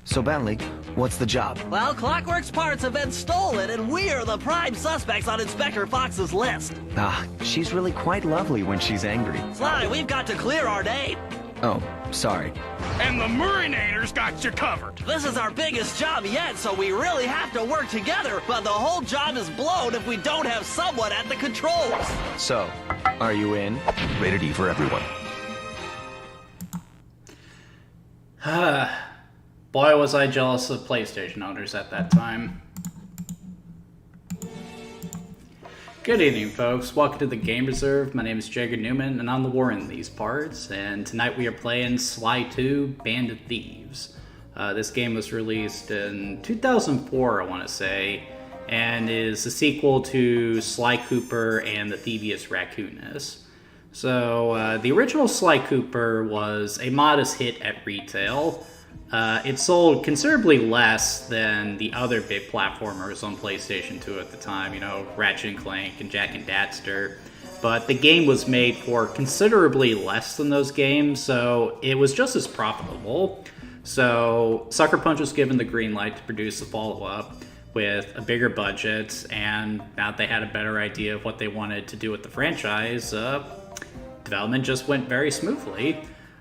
So Bentley, what's the job? Well, Clockwork's parts have been stolen, and we're the prime suspects on Inspector Fox's list. Ah, she's really quite lovely when she's angry. Sly, we've got to clear our name. Oh, sorry. And the Murinator's got you covered. This is our biggest job yet, so we really have to work together, but the whole job is blown if we don't have someone at the controls. So, are you in? Rated E for everyone. Boy, was I jealous of PlayStation owners at that time. Good evening, folks. Welcome to the Game Reserve. My name is Jagger Newman, and I'm the war in these parts. And tonight we are playing Sly 2, Band of Thieves. This game was released in 2004, I want to say, and is a sequel to Sly Cooper and the Thievius Raccoonus. So, the original Sly Cooper was a modest hit at retail. It sold considerably less than the other big platformers on PlayStation 2 at the time, you know, Ratchet & Clank and Jak and Daxter. But the game was made for considerably less than those games, so it was just as profitable. So Sucker Punch was given the green light to produce a follow-up with a bigger budget, and now that they had a better idea of what they wanted to do with the franchise, development just went very smoothly.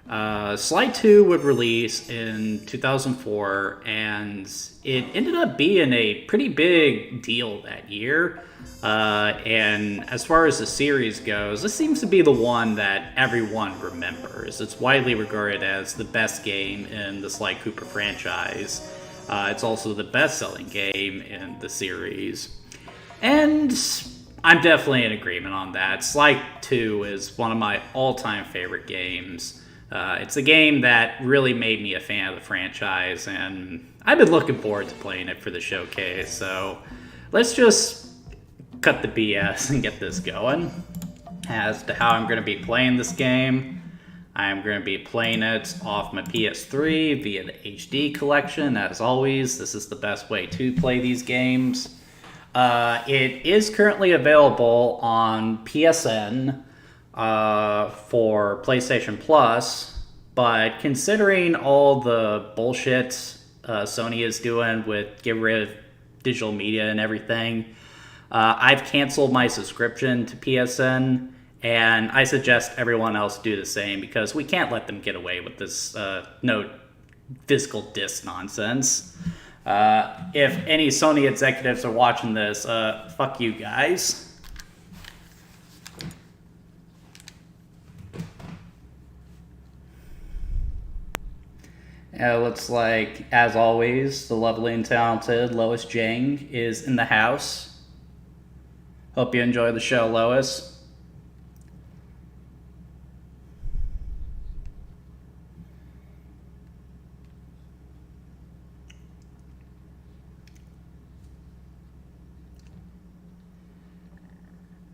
Sly 2 would release in 2004, and it ended up being a pretty big deal that year. And as far as the series goes, this seems to be the one that everyone remembers. It's widely regarded as the best game in the Sly Cooper franchise. It's also the best-selling game in the series. And I'm definitely in agreement on that. Sly 2 is one of my all-time favorite games. It's a game that really made me a fan of the franchise, and I've been looking forward to playing it for the showcase, so let's just cut the BS and get this going. As to how I'm going to be playing this game, I'm going to be playing it off my PS3 via the HD collection. As always, this is the best way to play these games. It is currently available on PSN for PlayStation Plus, but considering all the bullshit Sony is doing with getting rid of digital media and everything, I've canceled my subscription to PSN, and I suggest everyone else do the same because we can't let them get away with this no physical disc nonsense. If any Sony executives are watching this, fuck you guys. Looks like, as always, the lovely and talented Lois Jang is in the house. Hope you enjoy the show, Lois.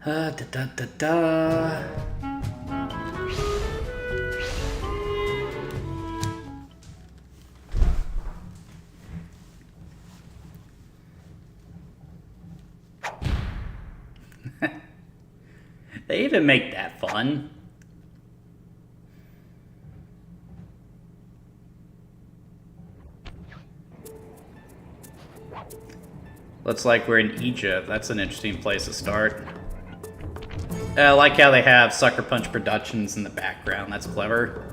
Da da da da. They even make that fun. Looks like we're in Egypt. That's an interesting place to start. I like how they have Sucker Punch Productions in the background. That's clever.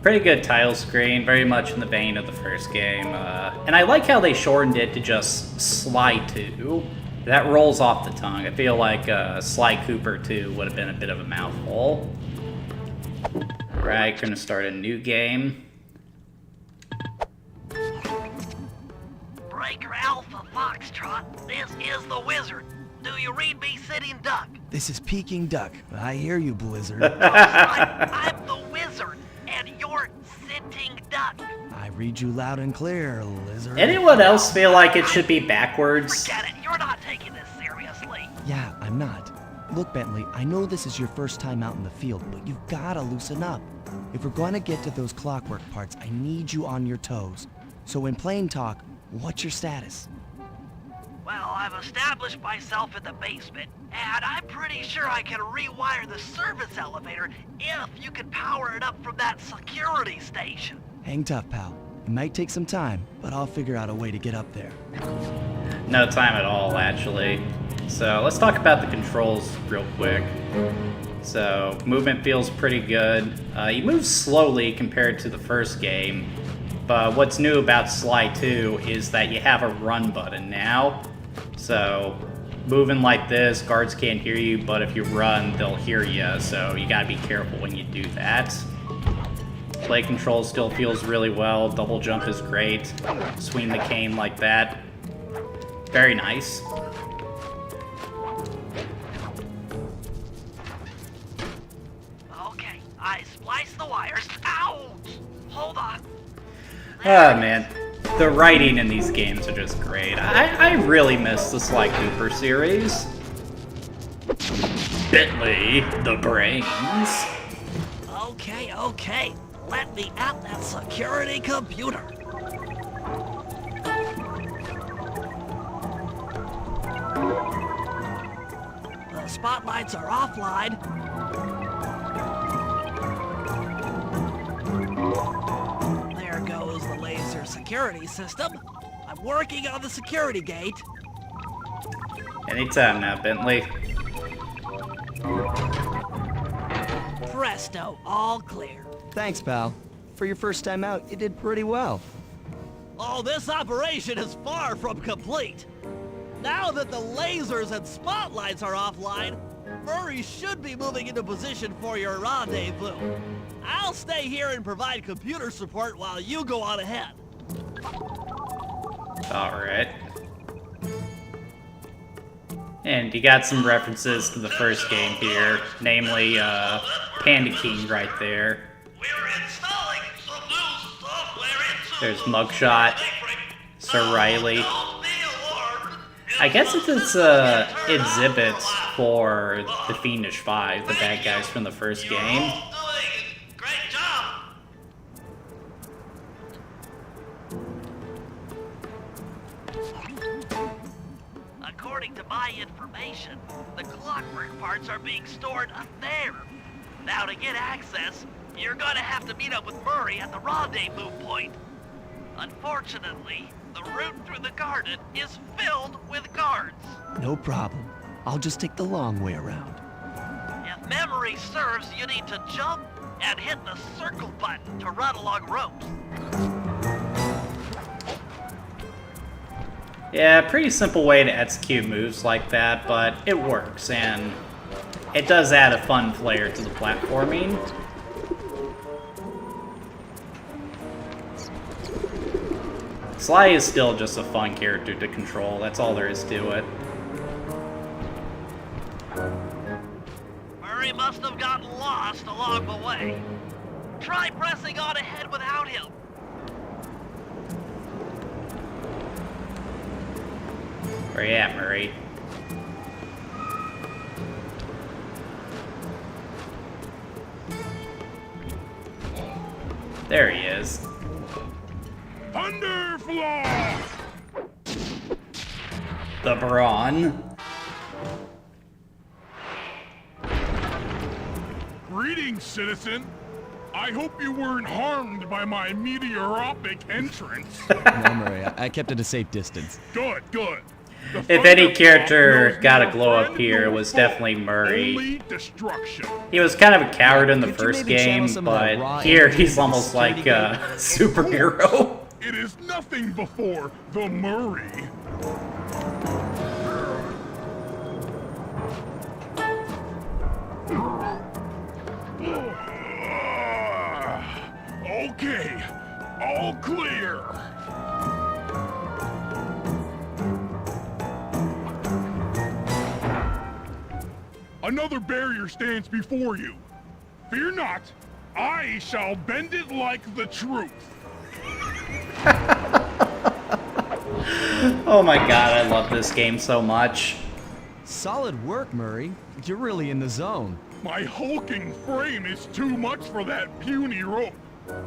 Pretty good title screen, very much in the vein of the first game. And I like how they shortened it to just Sly 2. That rolls off the tongue. I feel like Sly Cooper 2 would have been a bit of a mouthful. Alright, gonna start a new game. Breaker Alpha Foxtrot, this is the Wizard. Do you read me, Sitting Duck? This is Peking Duck. I hear you, Blizzard. That's right, I'm the Wizard, and you're Sitting Duck. I read you loud and clear, Lizard. Anyone else feel like it should be backwards? Forget it, you're not taking this seriously. Yeah, I'm not. Look, Bentley, I know this is your first time out in the field, but you've gotta loosen up. If we're going to get to those clockwork parts, I need you on your toes. So in plain talk, what's your status? Well, I've established myself in the basement, and I'm pretty sure I can rewire the service elevator if you can power it up from that security station. Hang tough, pal. It might take some time, but I'll figure out a way to get up there. No time at all, actually. So let's talk about the controls real quick. So movement feels pretty good. You move slowly compared to the first game, but what's new about Sly 2 is that you have a run button now. So moving like this, guards can't hear you, but if you run, they'll hear you, so you gotta be careful when you do that. Play control still feels really well. Double jump is great. Swing the cane like that. Very nice. Okay, I spliced the wires. Ouch! Hold on. Ah, man. The writing in these games are just great. I really miss the Sly Cooper series. Bentley, the brains. Okay. Let me at that security computer. The spotlights are offline. There goes the laser security system. I'm working on the security gate. Anytime now, Bentley. Presto, all clear. Thanks, pal. For your first time out, you did pretty well. Oh, this operation is far from complete. Now that the lasers and spotlights are offline, Murray should be moving into position for your rendezvous. I'll stay here and provide computer support while you go on ahead. Alright. And you got some references to the first game here, namely Panda King right there. We're installing some new software into There's Mugshot, Sir Riley. I guess it's exhibits for the Fiendish Five, the bad guys from the first game. Great job. According to my information, the clockwork parts are being stored up there. Now to get access, you're gonna have to meet up with Murray at the rendezvous point. Unfortunately, the route through the garden is filled with guards. No problem. I'll just take the long way around. If memory serves, you need to jump and hit the circle button to run along ropes. Yeah, pretty simple way to execute moves like that, but it works, and it does add a fun flair to the platforming. Sly is still just a fun character to control, that's all there is to it. Murray must have gotten lost along the way. Try pressing on ahead without him. Where you at, Murray? There he is. Thunderflaw! The Brawn. Greetings, citizen. I hope you weren't harmed by my meteoropic entrance. No, Murray, I kept at a safe distance. Good. The If any Thunderflaw character knows got a no glow up friend, here, no it was foe, definitely Murray. Only destruction. He was kind of a coward in the Could you first maybe channel game, some of that but raw here energy he's into almost the like security a superhero. It is nothing before the Murray. Okay, all clear. Another barrier stands before you. Fear not, I shall bend it like the truth. Oh my god, I love this game so much. Solid work, Murray. You're really in the zone. My hulking frame is too much for that puny rope.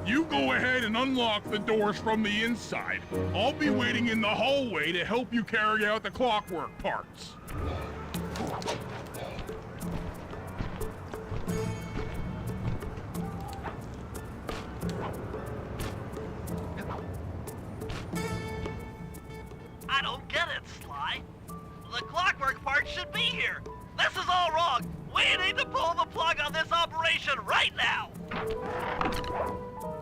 You go ahead and unlock the doors from the inside. I'll be waiting in the hallway to help you carry out the clockwork parts. I don't get it, Sly. The clockwork part should be here. This is all wrong. We need to pull the plug on this operation right now.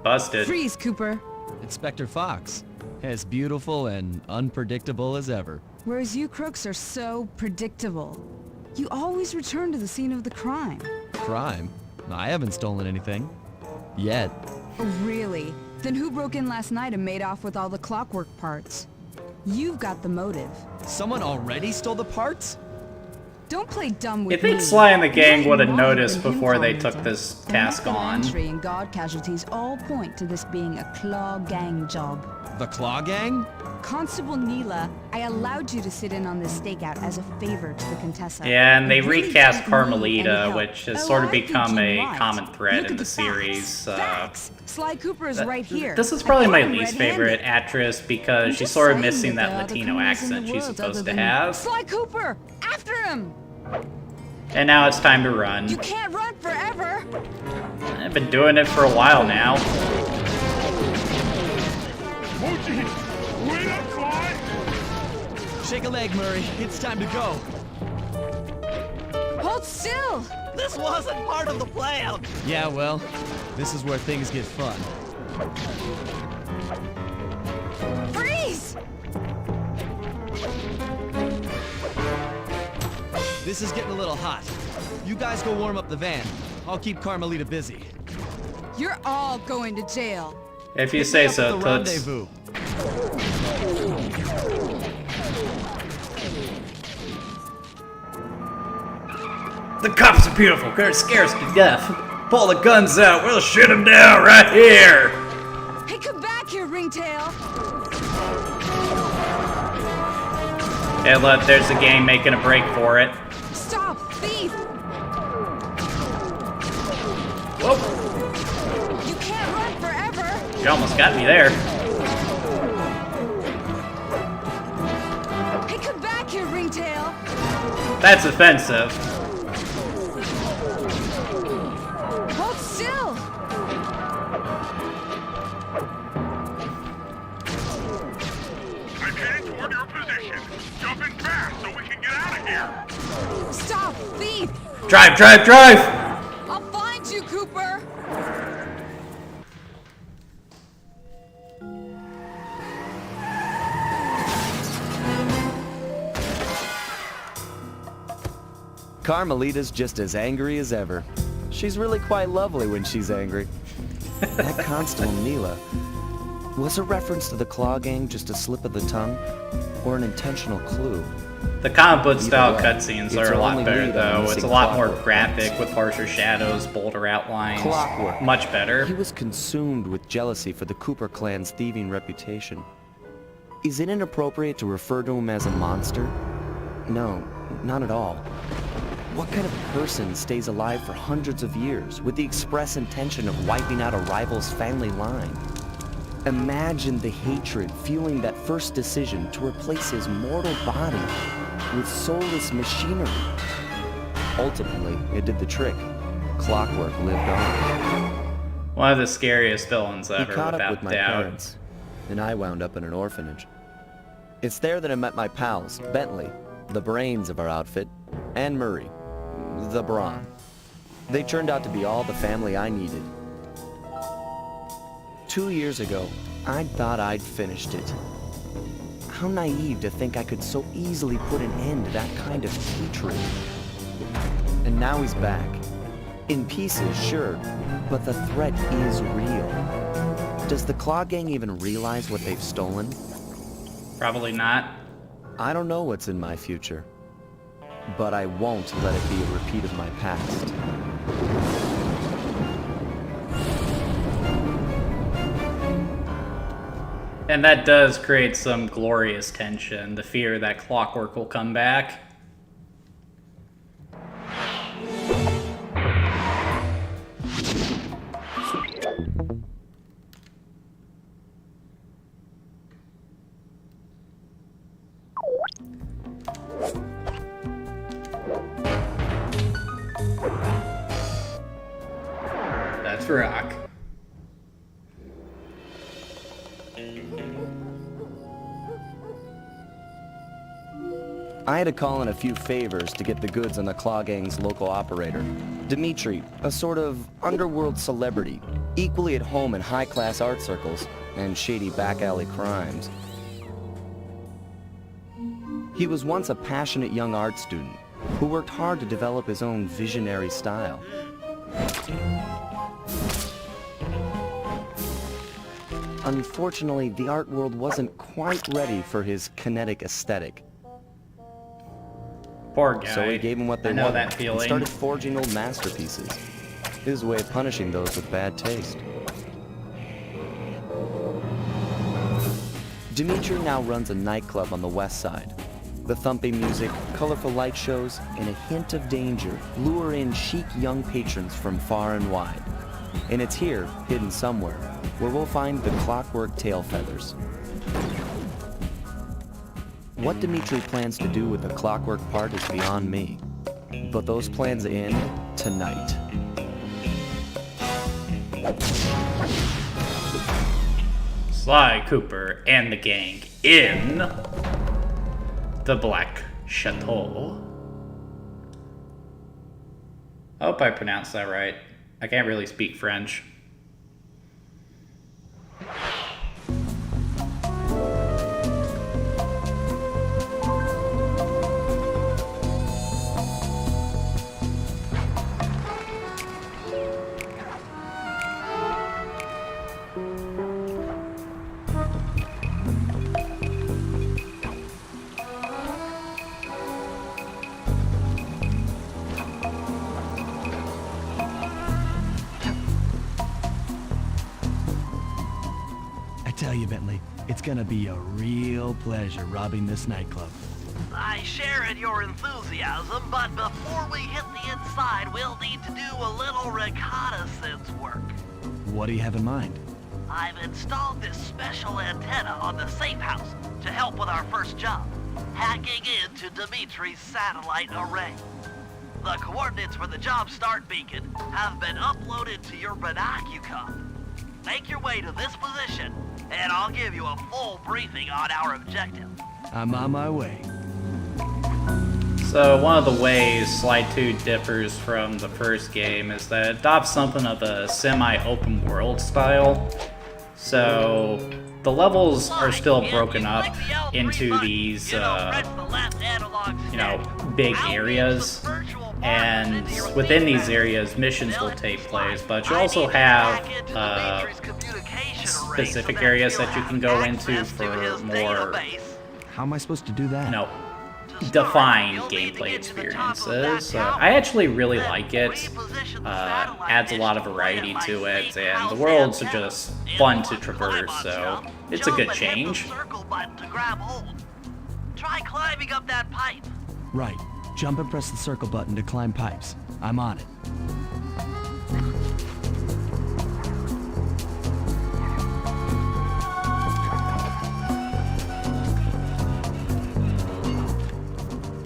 Busted. Freeze, Cooper. Inspector Fox. As beautiful and unpredictable as ever. Whereas you crooks are so predictable. You always return to the scene of the crime. Crime? I haven't stolen anything. Yet. Oh, really? Then who broke in last night and made off with all the clockwork parts? You've got the motive. Someone already stole the parts? Don't play dumb with You think me. Sly and the gang You're would have wrong noticed than him before they calling took it. this The task method of on? entry and guard casualties all point to this being a Claw Gang job. The Claw Gang? Constable Neela, I allowed you to sit in on this stakeout as a favor to the Contessa. Yeah, and they It really recast didn't need any Carmelita, help. which has Oh, sort of I think become you're a right. common thread Look in at the series. Facts. Sly Cooper is right here. This is I probably caught my him least red-handed. favorite actress because I'm she's just sort of saying missing there that are other Latino criminals in the accent she's world supposed other to than have. Sly Cooper, after him! And now it's time to run. You can't run forever. I've been doing it for a while now. Oh, geez. Wait up, Sly! Shake a leg, Murray. It's time to go. Hold still. This wasn't part of the plan. Yeah, well, this is where things get fun. Freeze! This is getting a little hot. You guys go warm up the van. I'll keep Carmelita busy. You're all going to jail. If you Hit me say up so, at the Toots. rendezvous. The cops are beautiful. They're scares to death. Pull the guns out. We'll shoot them down right here. Hey, come back here, Ringtail. Hey, look, there's the gang making a break for it. Stop, thief. Whoop. You can't run forever. You almost got me there. Hey, come back here, Ringtail. That's offensive. Hold still. I'm heading toward your position. Jump in fast so we can get out of here. Stop, thief. Drive, drive, drive! I'll find you, Cooper. Carmelita's just as angry as ever. She's really quite lovely when she's angry. That Constable Neela. Was a reference to the Claw Gang just a slip of the tongue? Or an intentional clue? The comic book style Either way, cutscenes it's are a our lot only better, lead on though. It's a missing lot more Clockwork. graphic with harsher shadows, bolder outlines. Clockwork. Much better. He was consumed with jealousy for the Cooper clan's thieving reputation. Is it inappropriate to refer to him as a monster? No, not at all. What kind of person stays alive for hundreds of years with the express intention of wiping out a rival's family line? Imagine the hatred fueling that first decision to replace his mortal body with soulless machinery. Ultimately, it did the trick. Clockwork lived on. One of the scariest villains He ever, caught up without with my doubt. parents, and I wound up in an orphanage. It's there that I met my pals, Bentley, the brains of our outfit, and Murray, the brawn. They turned out to be all the family I needed. 2 years ago, I thought I'd finished it. How naive to think I could so easily put an end to that kind of hatred. And now he's back. In pieces, sure, but the threat is real. Does the Claw Gang even realize what they've stolen? Probably not. I don't know what's in my future, but I won't let it be a repeat of my past. And that does create some glorious tension, the fear that Clockwork will come back. rock. I had to call in a few favors to get the goods on the Claw Gang's local operator, Dimitri, a sort of underworld celebrity, equally at home in high-class art circles and shady back-alley crimes. He was once a passionate young art student who worked hard to develop his own visionary style. Unfortunately, the art world wasn't quite ready for his kinetic aesthetic. Poor guy. So he gave him what they I know wanted that and feeling. started forging old masterpieces. His way of punishing those with bad taste. Dimitri now runs a nightclub on the west side. The thumping music, colorful light shows, and a hint of danger lure in chic young patrons from far and wide. And it's here, hidden somewhere, where we'll find the clockwork tail feathers. What Dimitri plans to do with the clockwork part is beyond me. But those plans end tonight. Sly Cooper and the gang in the Black Chateau. I hope I pronounced that right. I can't really speak French. I tell you, Bentley, it's gonna be a real pleasure robbing this nightclub. I share in your enthusiasm, but before we hit the inside, we'll need to do a little reconnaissance work. What do you have in mind? I've installed this special antenna on the safe house to help with our first job, hacking into Dimitri's satellite array. The coordinates for the job start beacon have been uploaded to your binocucom. Make your way to this position, and I'll give you a full briefing on our objective. I'm on my way. So one of the ways Sly 2 differs from the first game is that it adopts something of a semi-open world style. So the levels are still broken up into these, big areas. And within these areas, missions will take place, but you also have specific areas that you can go into for more, How am I supposed to do that? defined gameplay experiences. I actually really like it. Adds a lot of variety to it, and the worlds are just fun to traverse, so it's a good change. Try climbing up that pipe. Right. Jump and press the circle button to climb pipes. I'm on it.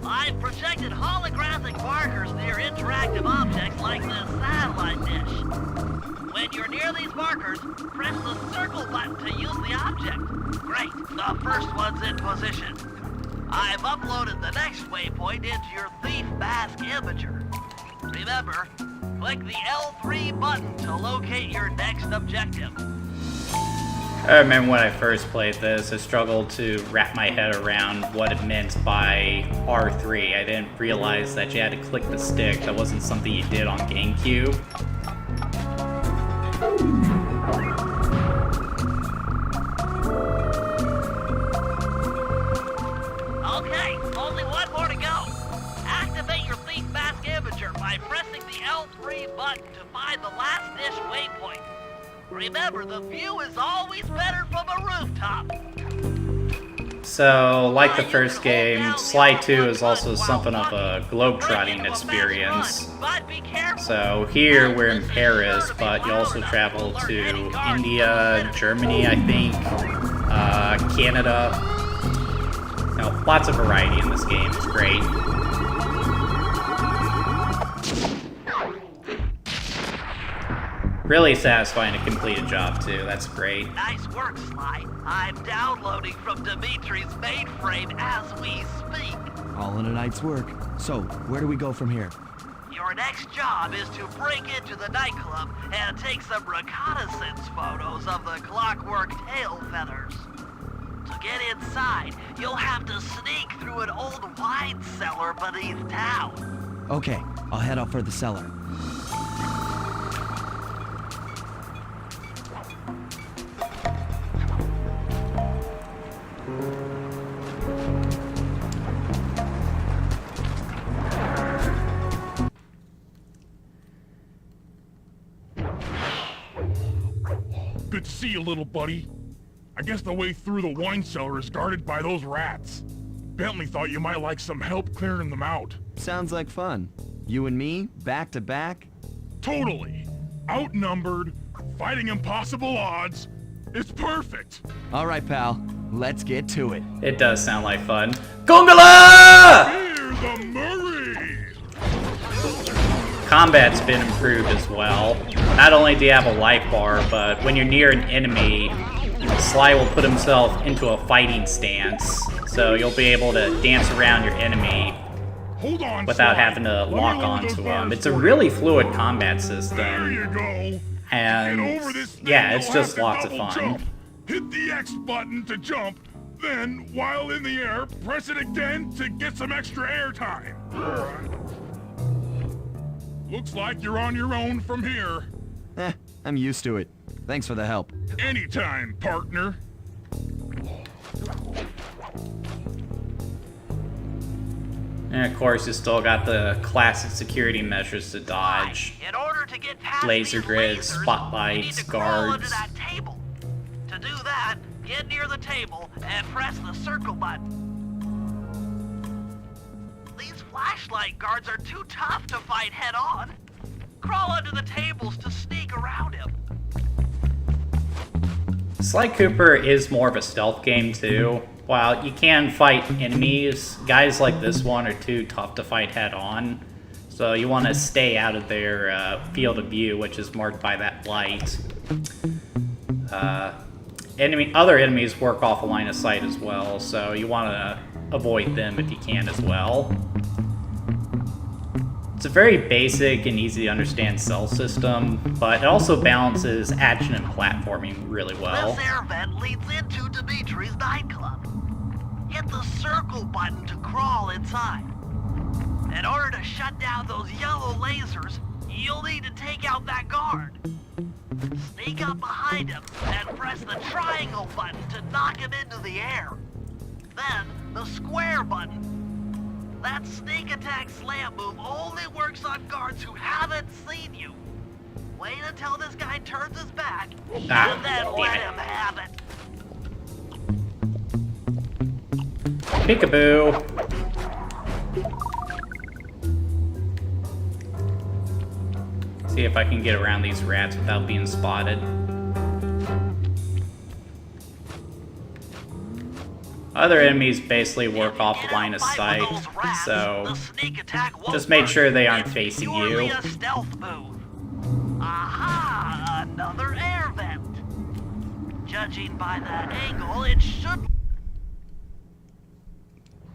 I've projected holographic markers near interactive objects like this satellite dish. When you're near these markers, press the circle button to use the object. Great, the first one's in position. I've uploaded the next waypoint into your Thief Mask Imager. Remember, click the L3 button to locate your next objective. I remember when I first played this, I struggled to wrap my head around what it meant by R3. I didn't realize that you had to click the stick. That wasn't something you did on GameCube. Okay, only one more to go. Activate your Thief Mask Imager by pressing the L3 button to find the last dish waypoint. Remember, the view is always better from a rooftop. So, like the first game, Sly 2 is also something of a globetrotting experience. So here we're in Paris, but you also travel to India, Germany, I think, Canada. Lots of variety in this game. It's great. Really satisfying to complete a job, too. That's great. Nice work, Sly. I'm downloading from Dimitri's mainframe as we speak. All in a night's work. So, where do we go from here? Your next job is to break into the nightclub and take some reconnaissance photos of the clockwork tail feathers. To get inside, you'll have to sneak through an old wine cellar beneath town. Okay, I'll head out for the cellar. Good to see you, little buddy. I guess the way through the wine cellar is guarded by those rats. Bentley thought you might like some help clearing them out. Sounds like fun. You and me, back to back? Totally. Outnumbered, fighting impossible odds. It's perfect. All right, pal. Let's get to it. It does sound like fun. Gongola! Here's the Murray! Combat's been improved as well. Not only do you have a life bar, but when you're near an enemy, Sly will put himself into a fighting stance. So you'll be able to dance around your enemy Hold on, without Sly. having to Let me lock load onto those him. bars It's a for really you. fluid combat There system. you go. And Get over this thing, yeah, it's you'll just have to lots of double fun. jump. Hit the X button to jump, then, while in the air, press it again to get some extra air time. Looks like you're on your own from here. I'm used to it. Thanks for the help. Anytime, partner. And of course, you still got the classic security measures to dodge. In order to get past Laser these grids, lasers, spotlights, you need to crawl under guards. that table. To do that, get near the table and press the circle button. These flashlight guards are too tough to fight head-on. Crawl under the tables to sneak around him. Sly Cooper is more of a stealth game too. While you can fight enemies, guys like this one are too tough to fight head on. So you want to stay out of their field of view, which is marked by that light. Other enemies work off a line of sight as well, so you want to avoid them if you can as well. It's a very basic and easy to understand cell system, but it also balances action and platforming really well. This air vent leads into Dimitri's nightclub. Hit the circle button to crawl inside. In order to shut down those yellow lasers, you'll need to take out that guard. Sneak up behind him and press the triangle button to knock him into the air. Then, the square button. That sneak attack slam move only works on guards who haven't seen you. Wait until this guy turns his back, and then let him have it. Peekaboo! See if I can get around these rats without being spotted. Other enemies basically work off a line of sight, so just make sure they aren't facing you. A stealth move. Aha! Another air vent. Judging by that angle, it should.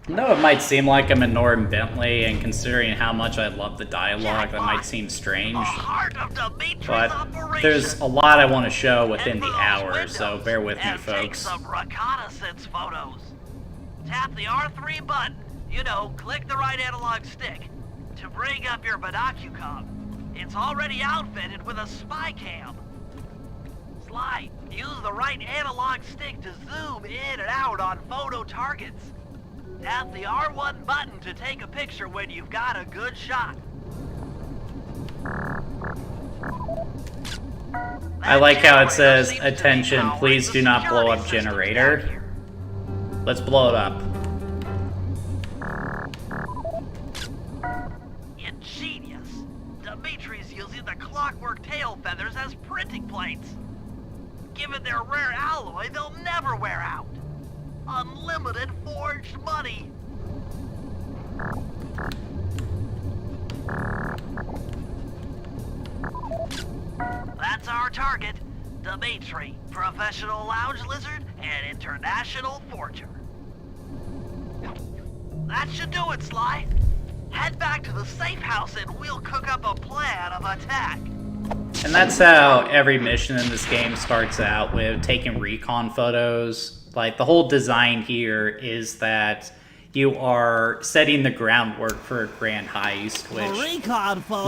Though it might seem like I'm ignoring Bentley, and considering how much I love the dialogue, that might seem strange. The heart of Dimitri's But operation. there's a lot I want to show within Head the for those hour, windows so bear with me, and take folks. some reconnaissance photos. Tap the R3 button. You know, click the right analog stick to bring up your binocucom. It's already outfitted with a spy cam. Sly, use the right analog stick to zoom in and out on photo targets. Tap the R1 button to take a picture when you've got a good shot. I like how it says, That generator attention, seems to be please powering do not the blow up security systems down generator. here. Let's blow it up. Ingenious. Dimitri's using the clockwork tail feathers as printing plates. Given their rare alloy, they'll never wear out. Unlimited forged money. That's Dimitri, professional lounge lizard and international forger. That should do it, Sly. Head back to the safe house and we'll cook up a plan of attack. And that's how every mission in this game starts out, with taking recon photos. Like, the whole design here is that you are setting the groundwork for a grand heist, which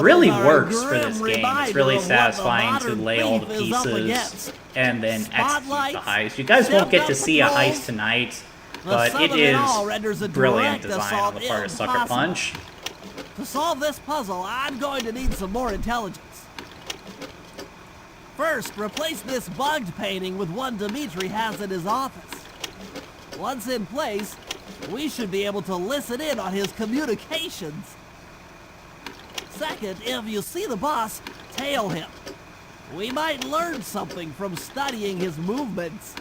really works for this game. It's really satisfying to lay all the pieces and then execute the heist. You guys won't get to see a heist tonight, but it is brilliant design on the part of Sucker Punch. To solve this puzzle, I'm going to need some more intelligence. First, replace this bugged painting with one Dimitri has in his office. Once in place, we should be able to listen in on his communications. Second, if you see the boss, tail him. We might learn something from studying his movements.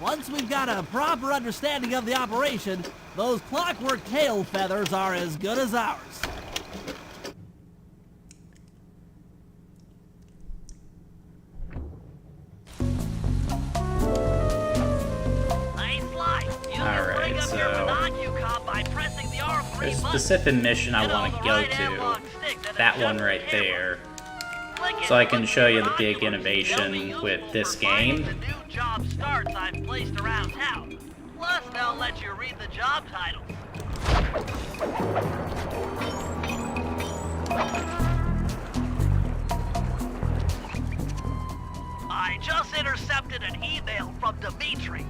Once we've got a proper understanding of the operation, those clockwork tail feathers are as good as ours. Alright, so there's a specific mission I want to go to. That one right there. So I can show you the big innovation with this game. The new job starts I've placed around town. Plus, they'll let you read the job titles. I just intercepted an email from Dimitri.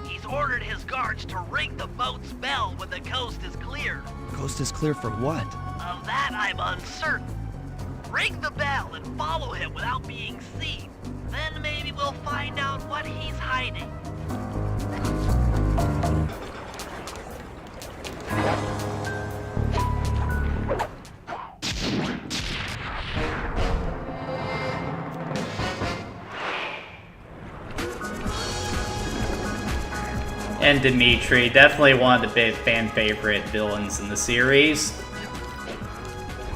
He's ordered his guards to ring the boat's bell when the coast is cleared. Coast is clear for what? Of that, I'm uncertain. Ring the bell and follow him without being seen. Then maybe we'll find out what he's hiding. And Dimitri, definitely one of the big fan favorite villains in the series.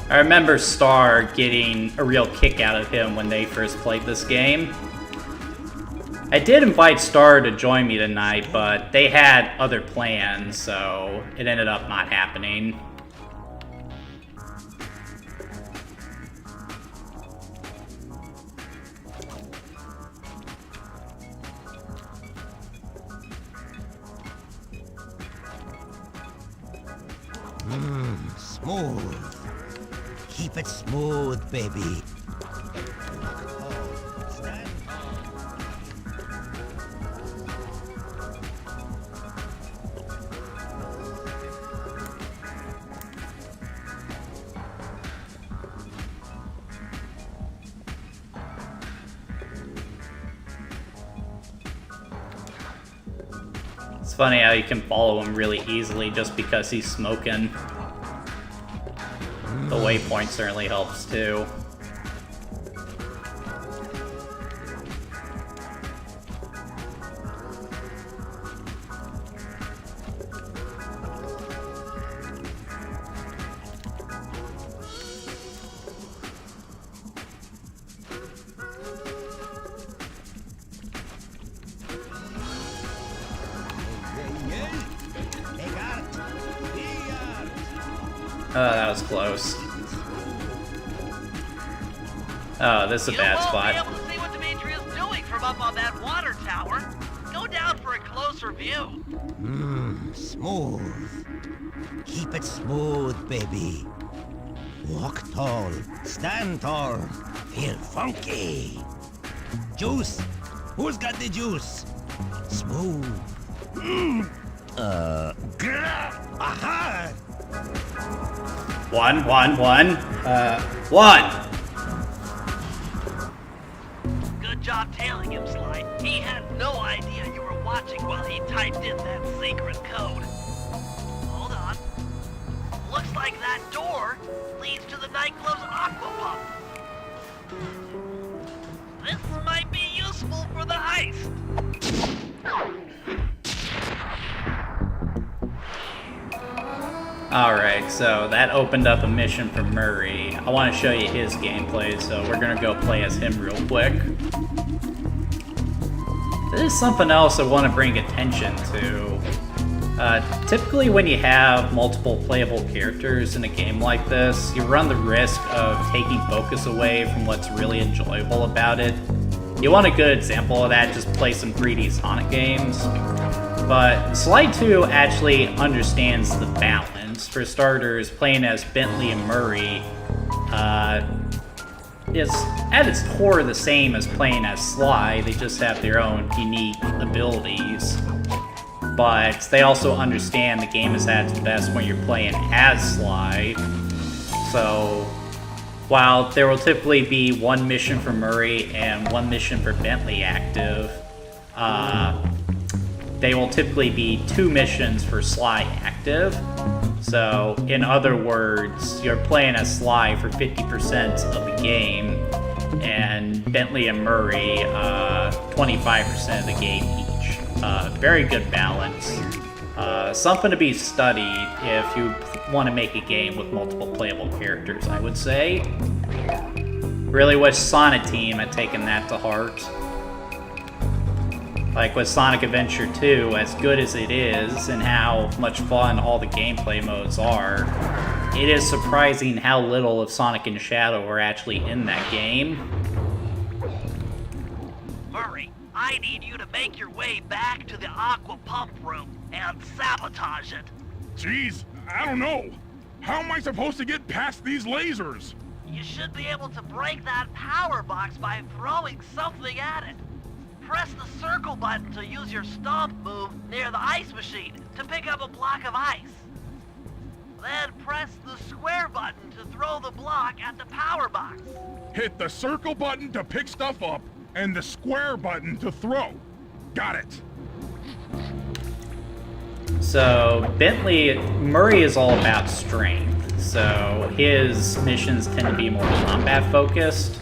I remember Star getting a real kick out of him when they first played this game. I did invite Star to join me tonight, but they had other plans, so it ended up not happening. Smooth. Keep it smooth, baby. It's funny how you can follow him really easily just because he's smoking. The waypoint certainly helps too. Oh, that was close. Oh, this is a bad spot. You won't be able to see what Dimitri is doing from up on that water tower. Go down for a closer view. Smooth. Keep it smooth, baby. Walk tall. Stand tall. Feel funky. Juice. Who's got the juice? Smooth. Aha! One. Good job tailing him, Sly. He had no idea you were watching while he typed in that secret code. Hold on. Looks like that door leads to the nightclub's aqua pump. This might be useful for the heist. Alright, so that opened up a mission for Murray. I want to show you his gameplay, so we're gonna go play as him real quick. There's something else I want to bring attention to. Typically when you have multiple playable characters in a game like this, you run the risk of taking focus away from what's really enjoyable about it. You want a good example of that, just play some 3D Sonic games. But Sly 2 actually understands the balance. For starters, playing as Bentley and Murray is at its core the same as playing as Sly, they just have their own unique abilities. But they also understand the game is at its best when you're playing as Sly. So, while there will typically be one mission for Murray and one mission for Bentley active, they will typically be 2 missions for Sly active. So, in other words, you're playing as Sly for 50% of the game, and Bentley and Murray 25% of the game each. Very good balance. Something to be studied if you want to make a game with multiple playable characters, I would say. Really wish Sonic Team had taken that to heart. Like with Sonic Adventure 2, as good as it is, and how much fun all the gameplay modes are, it is surprising how little of Sonic and Shadow are actually in that game. Murray, I need you to make your way back to the Aqua Pump Room and sabotage it. Jeez, I don't know. How am I supposed to get past these lasers? You should be able to break that power box by throwing something at it. Press the circle button to use your stomp move near the ice machine to pick up a block of ice. Then press the square button to throw the block at the power box. Hit the circle button to pick stuff up and the square button to throw. Got it. So, Murray is all about strength, so his missions tend to be more combat focused,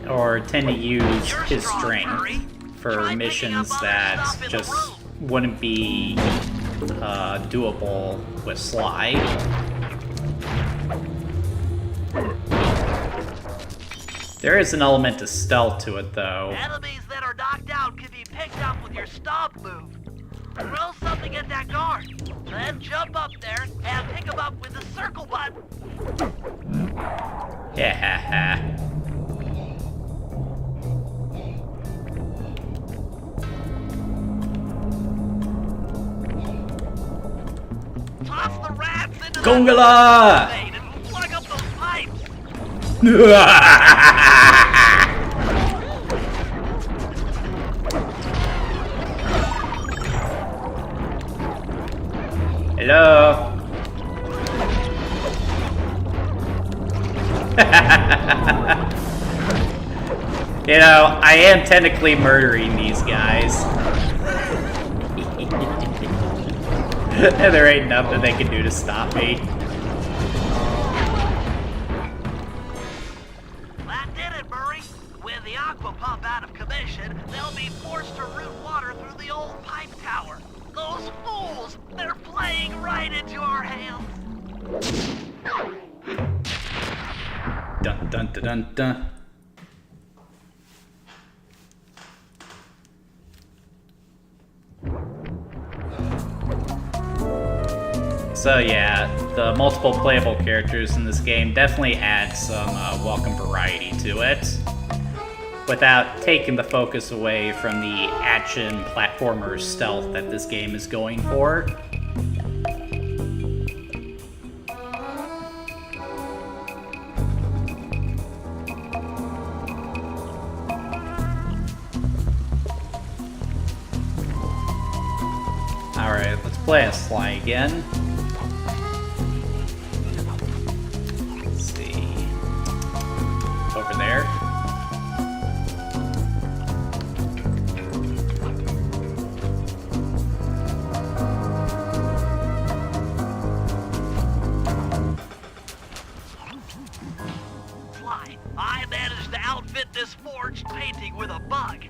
or tend to use his strength for missions that just wouldn't be doable with Sly. There is an element of stealth to it, though. Enemies that are knocked out can be picked up with your stomp move. Throw something at that guard, then jump up there and pick them up with the circle button. Yeah. Toss the rats into Gongala! the and plug up those pipes. Hello? You know, I am technically murdering these guys. And there ain't nothing they can do to stop me. That did it, Murray. With the aqua pump out of commission, they'll be forced to route water through the old pipe tower. Those fools! They're playing right into our hands. Dun dun dun dun dun. So yeah, the multiple playable characters in this game definitely add some welcome variety to it, without taking the focus away from the action platformer stealth that this game is going for. Alright, let's play as Sly again. Let's see. Over there. Sly, I managed to outfit this forged painting with a bug.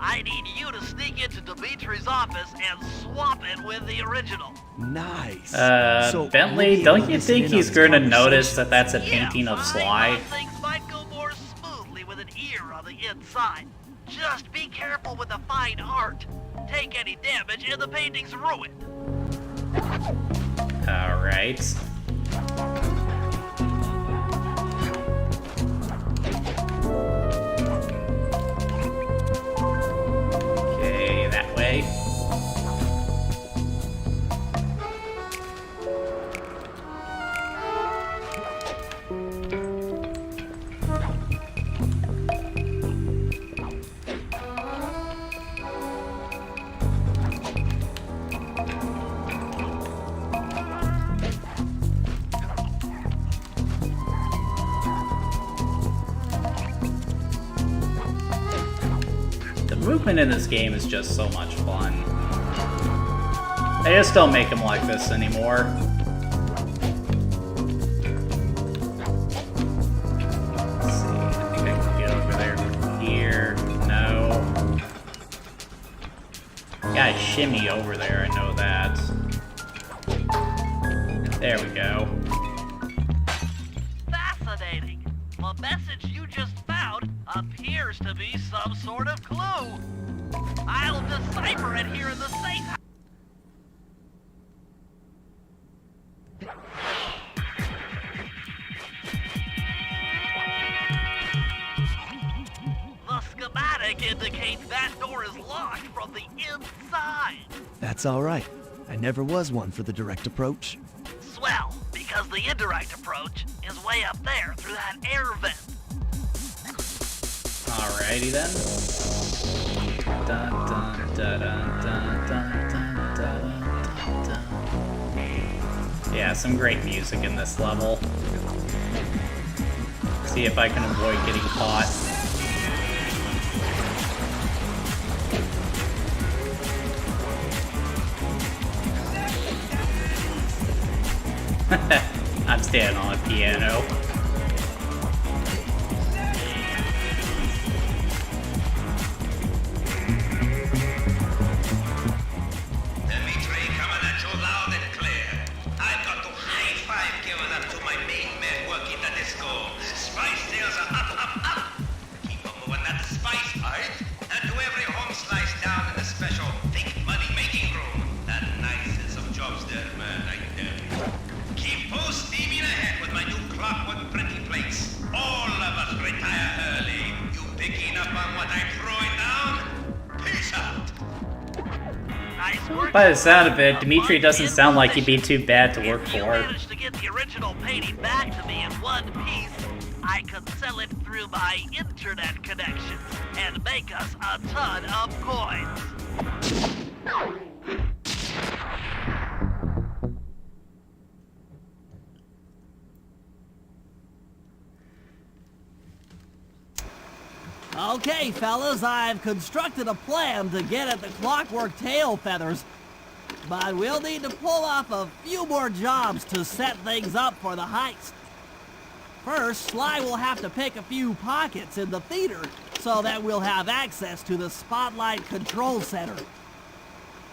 I need you to sneak into Dimitri's office and swap it with the original. Nice. Bentley, we'll don't you listen think in he's on gonna this notice conversation. that that's a painting of I Sly? thought things might go more smoothly with an ear on the inside. Just be careful with the fine art. Take any damage and the painting's ruined. Alright. Okay, that way. The movement in this game is just so much fun. They just don't make them like this anymore. Let's see, I think I can get over there from here. No. Gotta shimmy over there, I know that. There we go. Fascinating. The message you just found appears to be some sort of clue. I'll decipher it here in the safe house. The schematic indicates that door is locked from the inside. That's all right. I never was one for the direct approach. Swell, because the indirect approach is way up there through that air vent. Alrighty then. Dun, dun, dun, dun, dun, dun, dun, dun, dun. Yeah, some great music in this level. See if I can avoid getting caught. I'm standing on a piano. Dimitri coming at you loud and clear. I've got to high five giving up to my main man working the disco. Spice sales are up, up, up. Keep on moving that spice, right? And to every home slice down in the special big money making room. That nicest of jobs there, man, I tell you. Keep full steaming ahead with my new clockwork printing plates. All of us retire early. You picking up on what I'm throwing down? Peace out. Nice work. By the sound of it, Dimitri doesn't sound like he'd be too bad to work If you for. manage to get the original painting back to me in one piece, I could sell it through my internet connections and make us a ton of coins. Okay, fellas, I've constructed a plan to get at the clockwork tail feathers. But we'll need to pull off a few more jobs to set things up for the heist. First, Sly will have to pick a few pockets in the theater so that we'll have access to the Spotlight Control Center.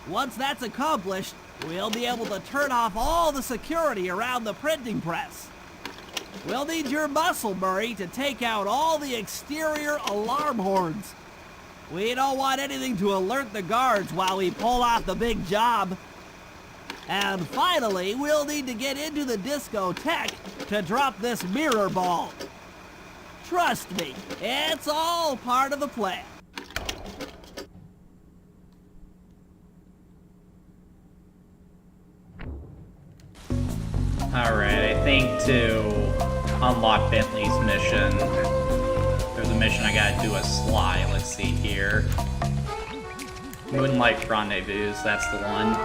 Once that's accomplished, we'll be able to turn off all the security around the printing press. We'll need your muscle, Murray, to take out all the exterior alarm horns. We don't want anything to alert the guards while we pull off the big job. And finally, we'll need to get into the discotheque to drop this mirror ball. Trust me, it's all part of the plan. Alright, I think to unlock Bentley's mission, there's a mission I gotta do a Sly. Let's see here. Moonlight Rendezvous, that's the one.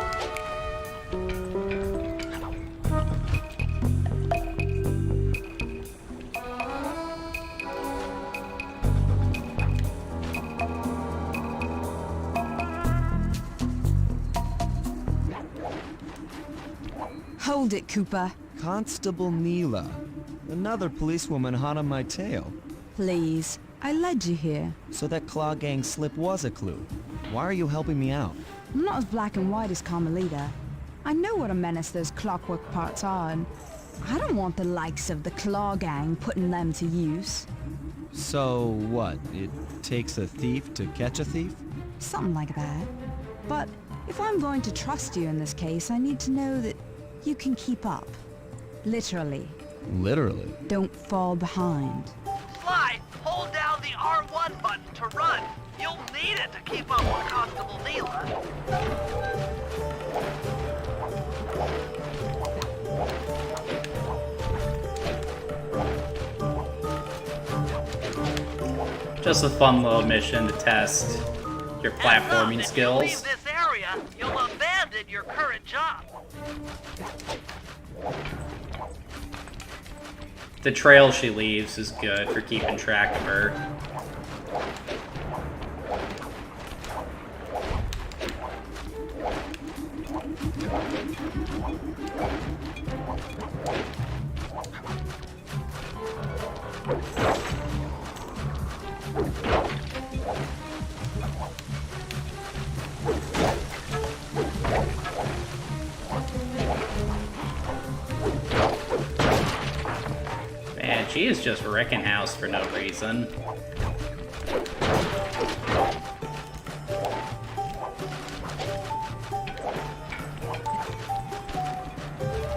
Hold it, Cooper. Constable Neela. Another policewoman hot on my tail. Please. I led you here. So that Claw Gang slip was a clue. Why are you helping me out? I'm not as black and white as Carmelita. I know what a menace those clockwork parts are, and I don't want the likes of the Claw Gang putting them to use. So what? It takes a thief to catch a thief? Something like that. But if I'm going to trust you in this case, I need to know that you can keep up. Literally. Literally. Don't fall behind. Sly, hold down the R1 button to run. You'll need it to keep up with Constable Neela. Just a fun little mission to test your platforming If you leave skills. this area, you'll abandon your current job. The trail she leaves is good for keeping track of her. Man, she is just wrecking house for no reason.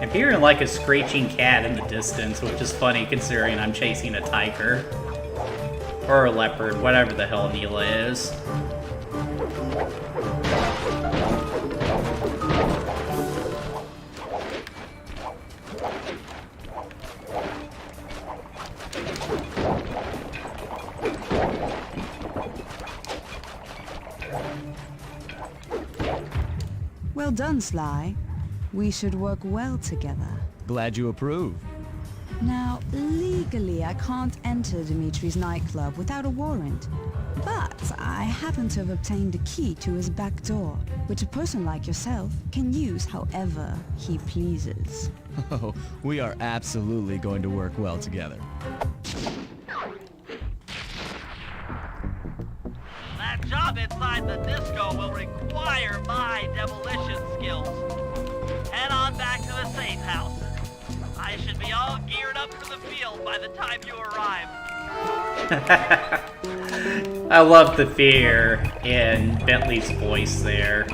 I'm hearing like a screeching cat in the distance, which is funny considering I'm chasing a tiger. Or a leopard, whatever the hell Neela is. Well done, Sly. We should work well together. Glad you approve. Now, legally, I can't enter Dimitri's nightclub without a warrant. But I happen to have obtained a key to his back door, which a person like yourself can use however he pleases. Oh, we are absolutely going to work well together. That job inside the disco will require my demolition skills. Head on back to the safe house. I should be all geared up for the field by the time you arrive. I love the fear in Bentley's voice there.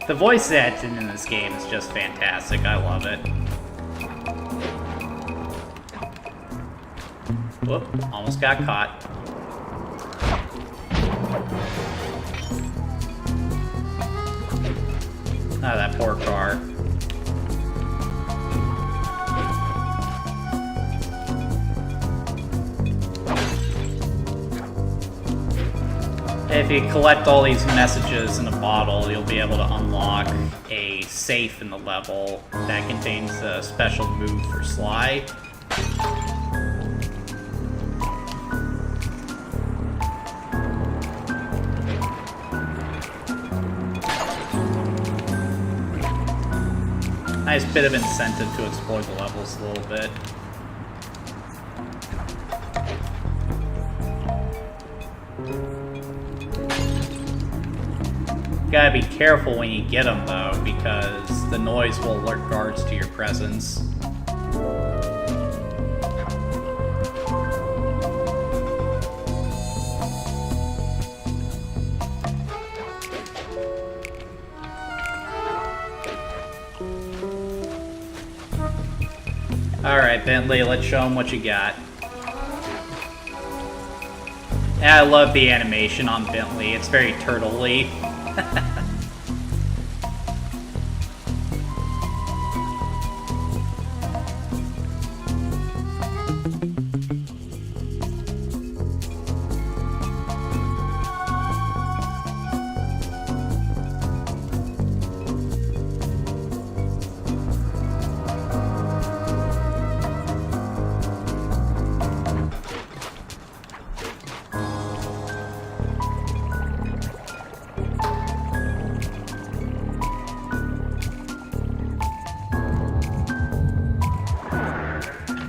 The voice acting in this game is just fantastic. I love it. Whoop, almost got caught. Ah, that poor car. If you collect all these messages in a bottle, you'll be able to unlock a safe in the level that contains a special move for Sly. Nice bit of incentive to explore the levels a little bit. Gotta be careful when you get them though, because the noise will alert guards to your presence. Alright, Bentley, let's show them what you got. Yeah, I love the animation on Bentley. It's very turtle-y.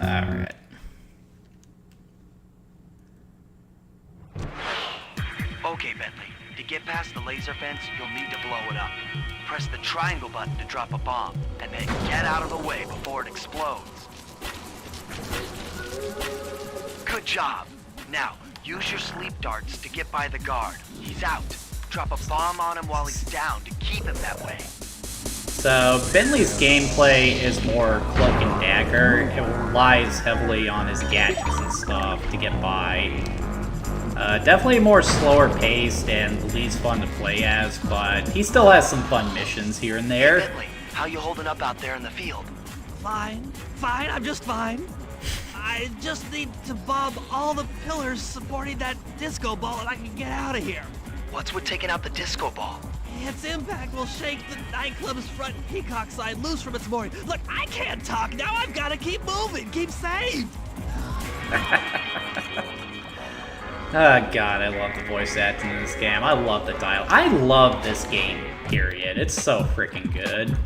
Alright. Okay, Bentley. To get past the laser fence, you'll need to blow it up. press the triangle button to drop a bomb, and then get out of the way before it explodes. Good job. Now, use your sleep darts to get by the guard. He's out. Drop a bomb on him while he's down to keep him that way. So, Bentley's gameplay is more cloak and dagger. It relies heavily on his gadgets and stuff to get by. Definitely more slower paced and the least fun to play as, but he still has some fun missions here and there. Hey, Bentley, how you holding up out there in the field? Fine, I'm just fine. I just need to bomb all the pillars supporting that disco ball and I can get out of here. What's with taking out the disco ball? Its impact will shake the nightclub's front peacock sign loose from its mooring. Look, I can't talk now. I've got to keep moving, keep safe. Oh god, I love the voice acting in this game. I love the dialogue. I love this game, period. It's so freaking good.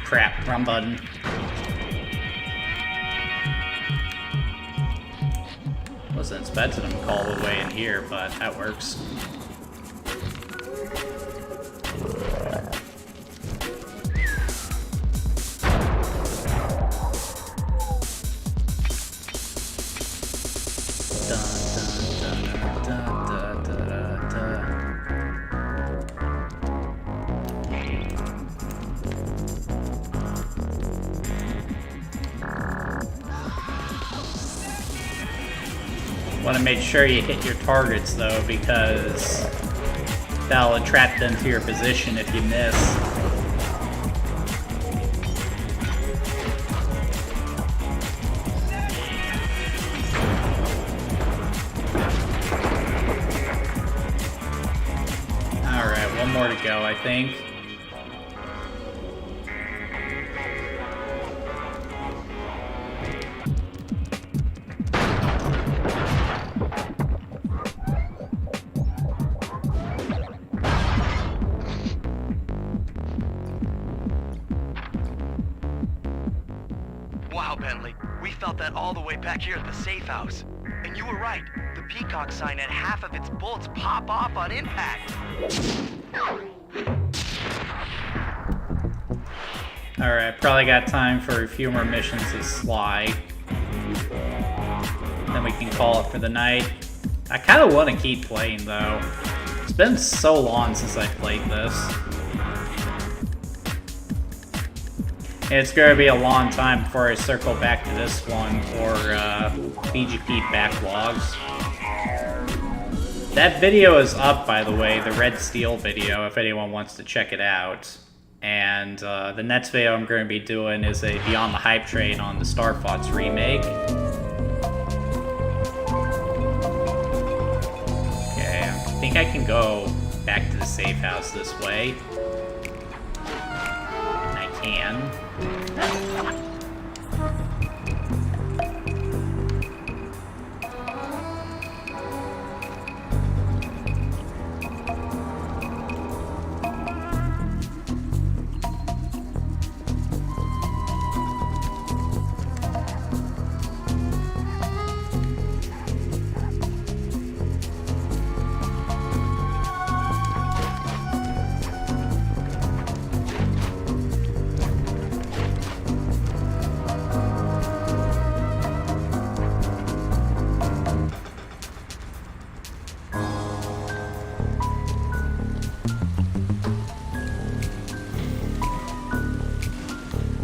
Crap, wrong button. Wasn't expecting him to call the way in here, but that works. Want to make sure you hit your targets though, because that'll attract them to your position if you miss. Alright, one more to go, I think. Wow, Bentley, we felt that all the way back here at the safe house. And you were right, the peacock sign had half of its bullets pop off on impact. Alright, probably got time for a few more missions of Sly. Then we can call it for the night. I kind of want to keep playing though. It's been so long since I played this. It's going to be a long time before I circle back to this one for BGP backlogs. That video is up, by the way, the Red Steel video, if anyone wants to check it out. And the next video I'm going to be doing is a Beyond the Hype Train on the Star Fox remake. Okay, I think I can go back to the safe house this way. I can.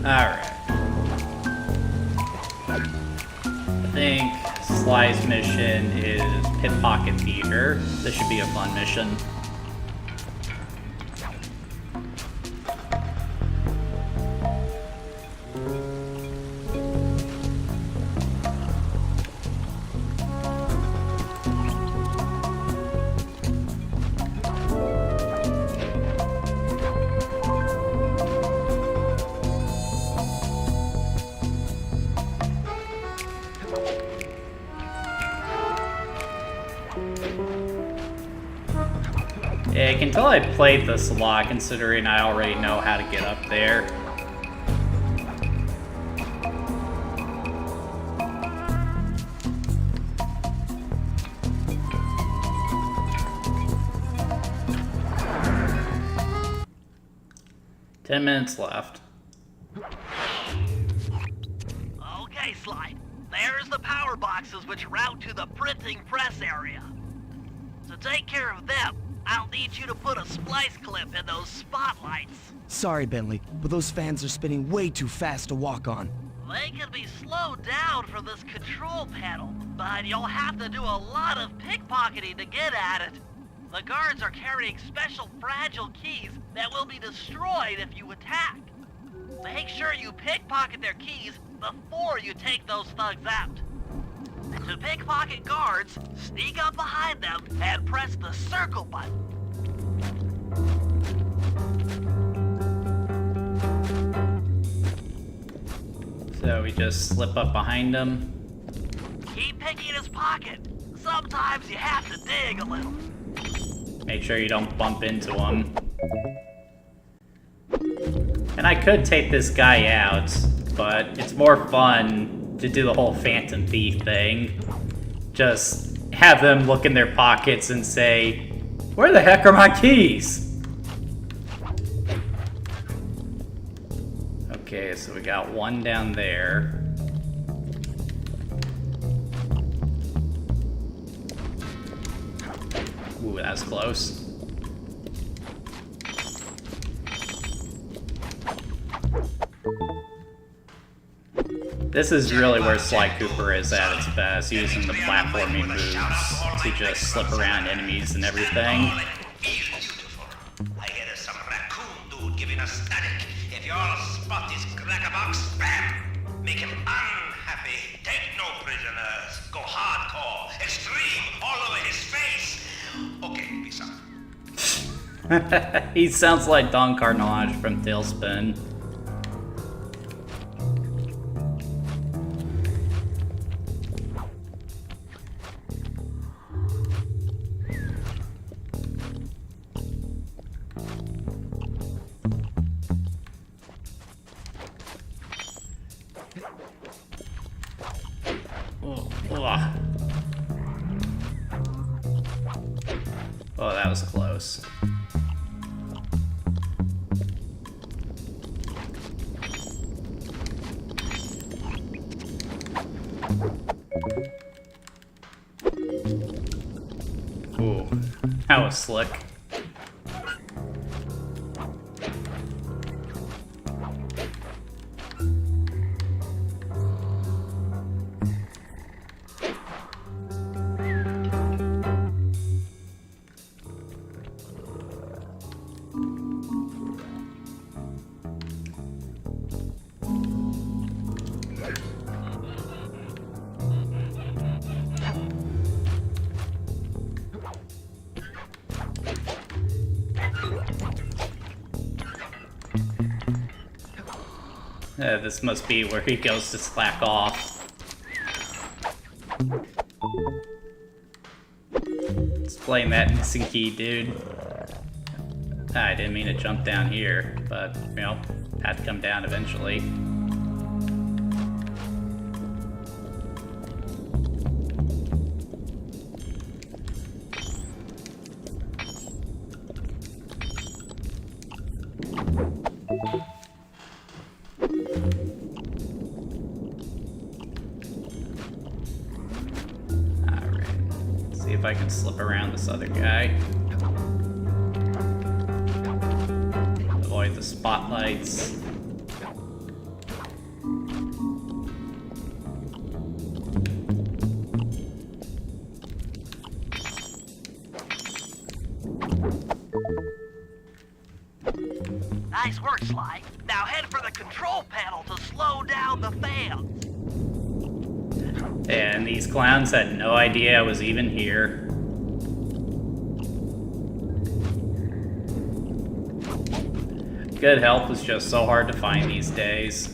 Alright. think Sly's mission is Pickpocket Theater. This should be a fun mission. Yeah, I can tell I played this a lot, considering I already know how to get up there. Ten minutes left. Okay, Sly. There's the power boxes which route to the printing press area. To take care of them, I'll need you to put a splice clip in those spotlights. Sorry, Bentley, but those fans are spinning way too fast to walk on. They can be slowed down from this control panel, but you'll have to do a lot of pickpocketing to get at it. The guards are carrying special fragile keys that will be destroyed if you attack. Make sure you pickpocket their keys before you take those thugs out. To pickpocket guards, sneak up behind them and press the circle button. So we just slip up behind him. Keep picking his pocket. Sometimes you have to dig a little. Make sure you don't bump into him. And I could take this guy out, but it's more fun to do the whole Phantom Thief thing. Just have them look in their pockets and say, "Where the heck are my keys?" Okay, so we got one down there. Ooh, that's close. This is really where Sly Cooper is at its best, using the platforming moves to just slip around enemies and everything. Beautiful. I hear there's some raccoon dude giving us static. If you all spot this crackerbox, bam! Make him unhappy. Take no prisoners. Go hardcore. Extreme all over his face. Okay, peace out. He sounds like Don Carnage from Tailspin. Oh, that was close. Ooh, that was slick. This must be where he goes to slack off. Explain that missing key, dude. I didn't mean to jump down here, but, you know, had to come down eventually. If I can slip around this other guy. Avoid the spotlights. Nice work, Sly. Now head for the control panel to slow down the fans. And these clowns had no idea I was even here. Good help is just so hard to find these days.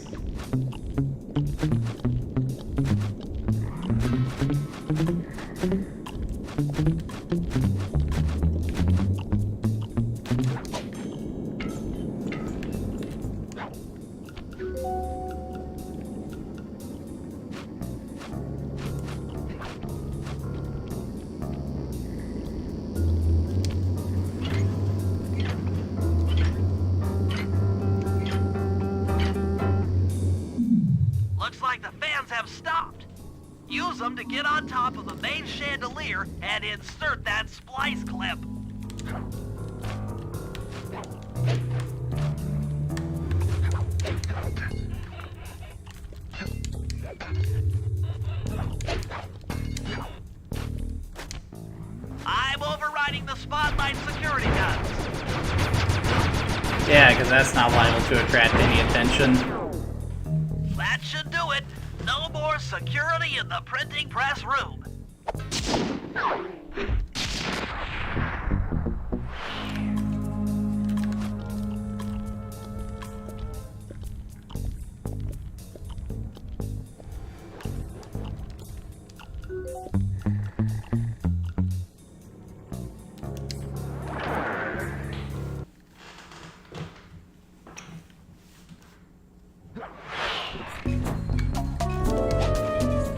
Looks like the fans have stopped. Use them to get on top of the main chandelier and insert that splice clip. I'm overriding the spotlight security guns. Yeah, because that's not liable to attract any attention. That should do it. No more security in the printing press room.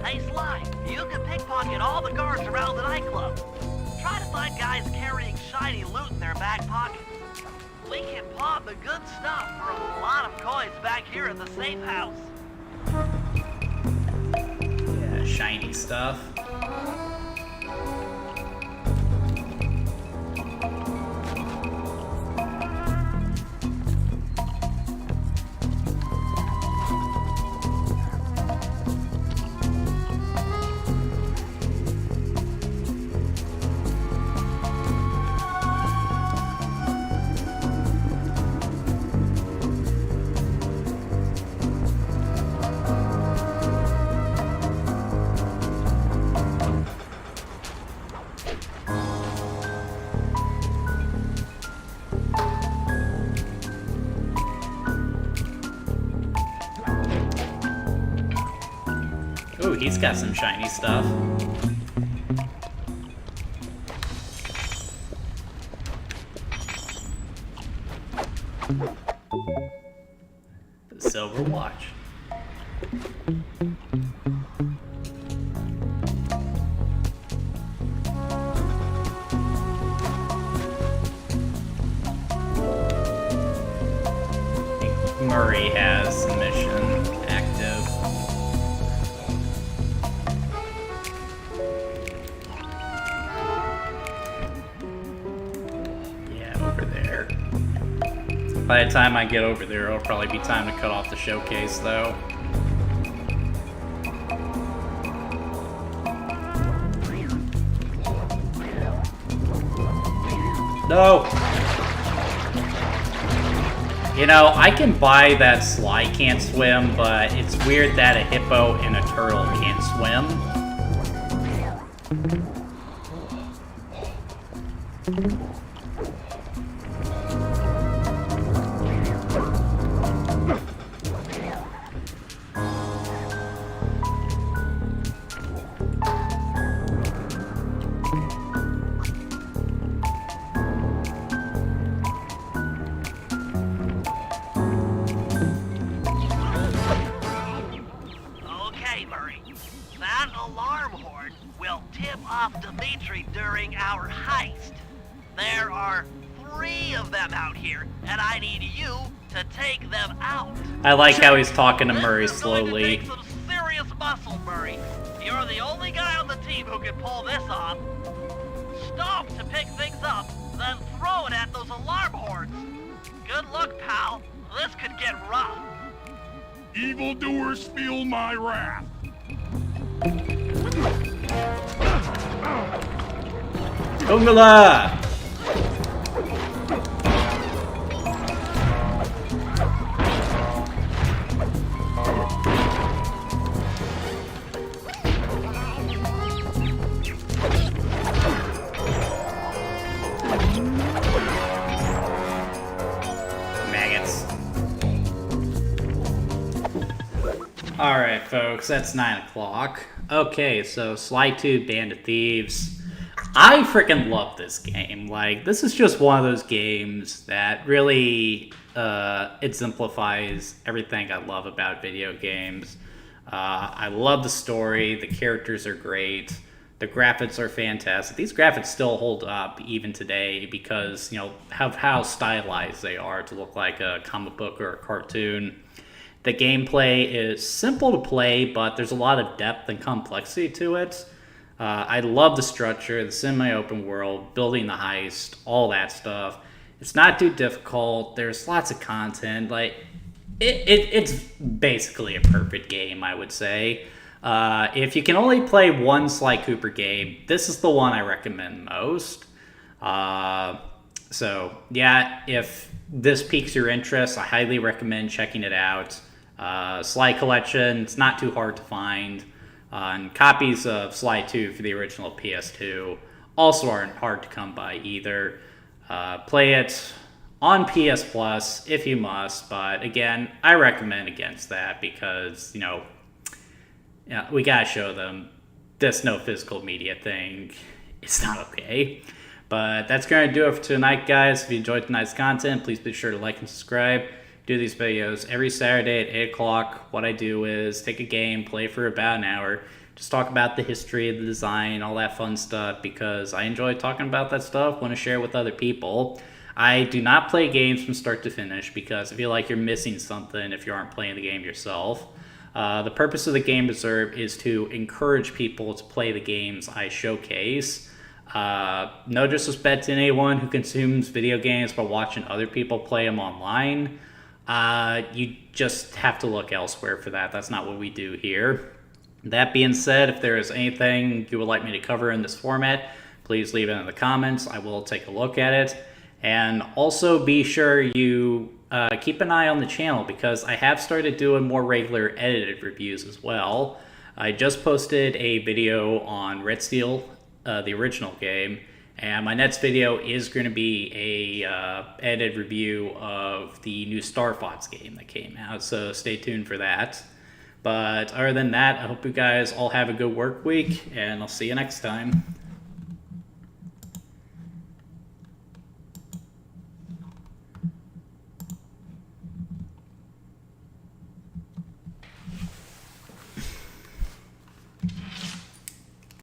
Hey, Sly, you can pickpocket all the guards around the nightclub. Try to find guys carrying shiny loot in their back pocket. We can pawn the good stuff for a lot of coins back here at the safe house. Yeah, shiny stuff. Ooh, he's got some shiny stuff. The silver watch. I think Murray has a mission active. Over there. By the time I get over there, it'll probably be time to cut off the showcase, though. No! You know, I can buy that Sly can't swim, but it's weird that a hippo and a turtle can't swim. Okay, Murray. That alarm horn will tip off Dimitri during our heist. There are 3 of them out here, and I need you to take them out. I like how he's talking to Murray This is going to slowly. take some serious muscle, Murray. You're the only guy on the team who can pull this off. Stop to pick things up, then throw it at those alarm horns. Good luck, pal. This could get rough. Evildoers feel my wrath. Ungala! Alright, folks, that's 9 o'clock. Okay, so Sly 2 Band of Thieves. I freaking love this game. Like, this is just one of those games that really exemplifies everything I love about video games. I love the story, the characters are great, the graphics are fantastic. These graphics still hold up even today because, you know, of how stylized they are to look like a comic book or a cartoon. The gameplay is simple to play, but there's a lot of depth and complexity to it. I love the structure, the semi-open world, building the heist, all that stuff. It's not too difficult. There's lots of content. Like, it's basically a perfect game, I would say. If you can only play one Sly Cooper game, this is the one I recommend most. So, yeah, if this piques your interest, I highly recommend checking it out. Sly Collection, it's not too hard to find. And copies of Sly 2 for the original PS2 also aren't hard to come by either. Play it on PS Plus if you must, but again, I recommend against that because, you know, yeah, we gotta show them this no physical media thing. It's not okay. But that's gonna do it for tonight, guys. If you enjoyed tonight's content, please be sure to like and subscribe. Do these videos every Saturday at 8 o'clock. What I do is take a game, play for about an hour, just talk about the history of the design, all that fun stuff, because I enjoy talking about that stuff, want to share it with other people. I do not play games from start to finish because I feel like you're missing something if you aren't playing the game yourself. The purpose of the Game Reserve is to encourage people to play the games I showcase. No disrespect to anyone who consumes video games by watching other people play them online. You just have to look elsewhere for that. That's not what we do here. That being said, if there is anything you would like me to cover in this format, please leave it in the comments. I will take a look at it. And also be sure you keep an eye on the channel because I have started doing more regular edited reviews as well. I just posted a video on Red Steel, the original game, and my next video is going to be a edited review of the new Star Fox game that came out, so stay tuned for that. But other than that, I hope you guys all have a good work week, and I'll see you next time.